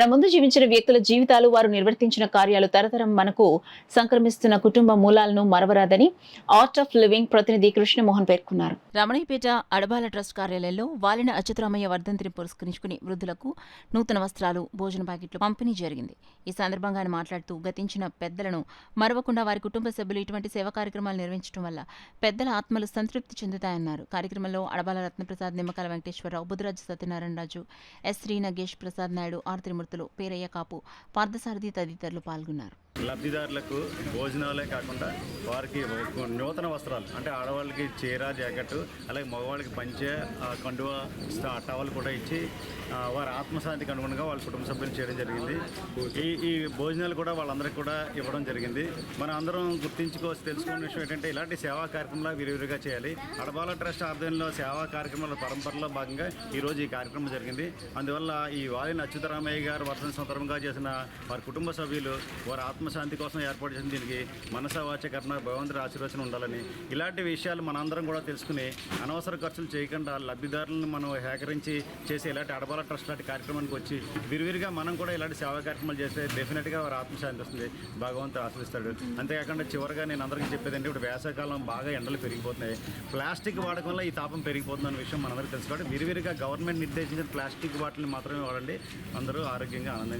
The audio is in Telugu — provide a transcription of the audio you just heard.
మన ముందు జీవించిన వ్యక్తుల జీవితాలు, వారు నిర్వర్తించిన కార్యాలు తరతరం మనకు సంక్రమిస్తున్న కుటుంబ మూలాలను మరవరాదని ఆర్ట్ ఆఫ్ లివింగ్ ప్రతినిధి కృష్ణమోహన్ పేర్కొన్నారు. రమణీపేట అడబాల ట్రస్ట్ కార్యాలయంలో వాలిన అచ్యుతరామయ్య వర్ధంతిని పురస్కరించుకుని వృద్ధులకు నూతన వస్త్రాలు, భోజన ప్యాకెట్లు పంపిణీ జరిగింది. ఈ సందర్భంగా ఆయన మాట్లాడుతూ గతించిన పెద్దలను మరవకుండా వారి కుటుంబ సభ్యులు ఇటువంటి సేవా కార్యక్రమాలు నిర్వహించడం వల్ల పెద్దల ఆత్మలు సంతృప్తి చెందుతాయన్నారు. కార్యక్రమంలో అడబాల రత్నప్రసాద్, నిమ్మకాల వెంకటేశ్వరరావు, బుద్ధరాజు సత్యనారాయణరాజు, ఎస్ శ్రీ నగేష్ ప్రసాద్ నాయుడు, ఆర్తిమూర్తులు, పేరయ్య కాపు, పార్థసారథి తదితరులు పాల్గొన్నారు. లబ్ధిదారులకు భోజనాలే కాకుండా వారికి నూతన వస్త్రాలు అంటే ఆడవాళ్ళకి చీర, జాకెట్, అలాగే మగవాళ్ళకి పంచె, కండువ, టవల్ కూడా ఇచ్చి వారి ఆత్మశాంతికి అనుగుణంగా వాళ్ళ కుటుంబ సభ్యులు చేయడం జరిగింది. ఈ భోజనాలు కూడా వాళ్ళందరికీ కూడా ఇవ్వడం జరిగింది. మనం అందరం తెలుసుకున్న విషయం ఏంటంటే ఇలాంటి సేవా కార్యక్రమాలు విరివిరిగా చేయాలి. అడబాల ట్రస్ట్ ఆధ్వర్యంలో సేవా కార్యక్రమాల పరంపరలో భాగంగా ఈరోజు ఈ కార్యక్రమం జరిగింది. అందువల్ల ఈ వాలిన అచ్యుతరామయ్య గారు వర్ధంతి సందర్భంగా చేసిన వారి కుటుంబ సభ్యులు వారి ఆత్మశాంతి కోసం ఏర్పాటు చేసిన దీనికి మనసా వాచ కర్మ భగవంతుడి ఆశీర్వచనం ఉండాలని, ఇలాంటి విషయాలు మనందరం కూడా తెలుసుకుని అనవసర ఖర్చులు చేయకుండా లబ్ధిదారులను మనం సేకరించి చేసి ఇలాంటి అడబాల ట్రస్ట్ లాంటి కార్యక్రమానికి వచ్చి విరివిరిగా మనం కూడా ఇలాంటి సేవా కార్యక్రమాలు చేస్తే డెఫినెట్గా వారి ఆత్మశాంతి వస్తుంది, భగవంతుడు ఆశీర్వదిస్తాడు. అంతేకాకుండా చివరిగా నేను అందరికీ చెప్పేది అంటే ఇప్పుడు వేసవికాలం బాగా ఎండలు పెరిగిపోతున్నాయి. ప్లాస్టిక్ వాడకం వల్ల ఈ తాపం పెరిగిపోతుంది అనే విషయం మనందరికీ తెలుసుకోవాలి. విరివిరిగా గవర్నమెంట్ నిర్దేశించిన ప్లాస్టిక్ బాటిల్ని మాత్రమే వాడండి. అందరూ ఆరోగ్యంగా ఆనందంగా